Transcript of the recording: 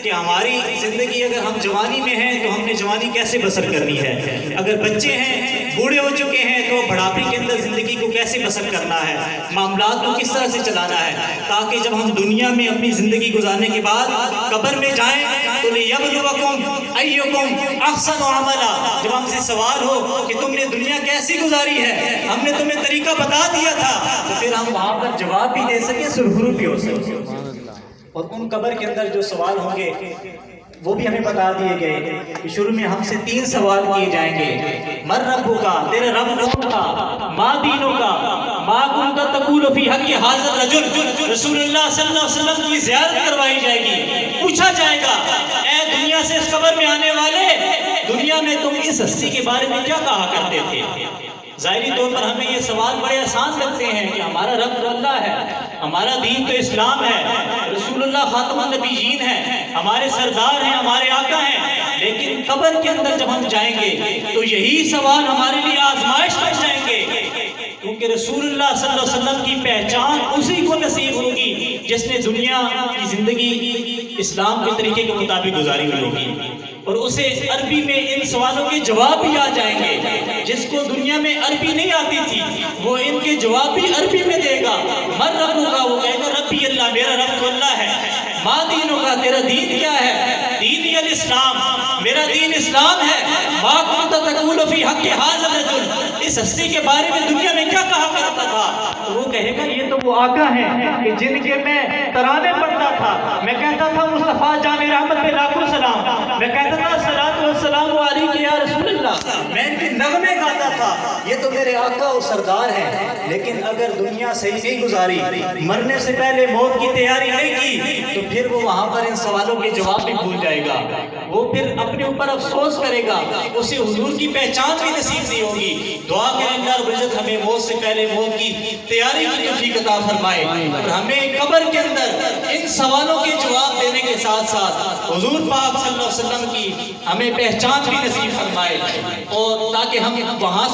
کہ ہماری زندگی اگر ہم جوانی میں ہیں تو ہم نے جوانی کیسے بسر کرنی ہے، اگر بچے ہیں بوڑھے ہو چکے ہیں تو بڑھاپے کے اندر زندگی کو کیسے بسر کرنا ہے، معاملات کو کس طرح سے چلانا ہے، تاکہ جب ہم دنیا میں اپنی زندگی گزارنے کے بعد قبر میں جائیں تو لِيَبْلُوَكُمْ أَيُّكُمْ أَحْسَنُ عَمَلًا، جب ہم سے سوال ہو کہ تم نے دنیا کیسی گزاری ہے، ہم نے تمہیں طریقہ بتا دیا تھا، تو پھر ہم وہاں پر جواب بھی دے سکیں، سرخرو بھی ہو سکیں۔ اور ان قبر کے اندر جو سوال ہوں گے وہ بھی ہمیں بتا دیے گئے کہ شروع میں ہم سے 3 سوال کیے جائیں گے، مَن رَبُّکَ، تیرا رب کون تھا، مَا دِینُکَ، مَا كُنْتَ تَقُولُ فِی حَقِّ هَٰذَا الرَّجُلِ، رسول اللہ صلی اللہ علیہ وسلم کی زیارت کروائی جائے گی، پوچھا جائے گا اے دنیا سے اس قبر میں آنے والے، دنیا میں تم اس ہستی کے بارے میں کیا کہا کرتے تھے۔ ظاہری طور پر ہمیں یہ سوال بڑے آسان لگتے ہیں کہ ہمارا رب تو اللہ ہے، ہمارا دین تو اسلام ہے، رسول اللہ خاتم النبیین ہیں، ہمارے سردار ہیں، ہمارے آقا ہیں، لیکن قبر کے اندر جب ہم جائیں گے تو یہی سوال ہمارے لیے آزمائش بن جائیں گے، کیونکہ رسول اللہ صلی اللہ علیہ وسلم کی پہچان اسی کو نصیب ہوگی جس نے دنیا کی زندگی اسلام کے طریقے کے مطابق گزاری ہوئی ہوگی، اور اسے عربی میں ان سوالوں کے جواب بھی آ جائیں گے۔ جس کو دنیا میں عربی نہیں آتی تھی وہ ان کے جواب بھی عربی میں دے گا، مَن رَبُّکَ، وہ کہے گا ربی اللہ، میرا رب تو اللہ ہے، مَا دِینُکَ، تیرا دین کیا ہے، دینی الاسلام، میرا دین اسلام ہے، مَا كُنْتَ تَقُولُ فِی حَقِّ هَٰذَا الرَّجُلِ، اس ہستی کے بارے میں دنیا میں کیا کہا کرتا تھا، تو وہ کہے گا یہ تو وہ آقا ہیں کہ جن کے میں ترانے پڑھتا تھا، میں کہتا تھا مصطفیٰ جامع رحمت پہ لاکھوں سلام، میں کہتا تھا صلاۃ والسلام علیک یا رسول اللہ، میں ان کے نغمے گاتا تھا، یہ تو میرے آقا و سردار ہیں۔ لیکن اگر دنیا صحیح نہیں گزاری، مرنے سے پہلے موت کی تیاری نہیں کی، تو پھر وہ وہاں پر ان سوالوں کے جواب بھی بھول جائے گا، وہ پھر اپنے اوپر افسوس کرے گا، اسے حضور کی پہچان بھی نصیب نہیں ہوگی۔ دعا کریں اللہ رب العزت ہمیں موت سے پہلے موت کی تیاری کی توفیق عطا فرمائے، اور ہمیں قبر کے اندر ان سوالوں کے جواب دینے کے ساتھ ساتھ حضور پاک صلی اللہ علیہ وسلم کی ہمیں پہچان بھی نصیب فرمائے، اور تاکہ ہم وہاں سے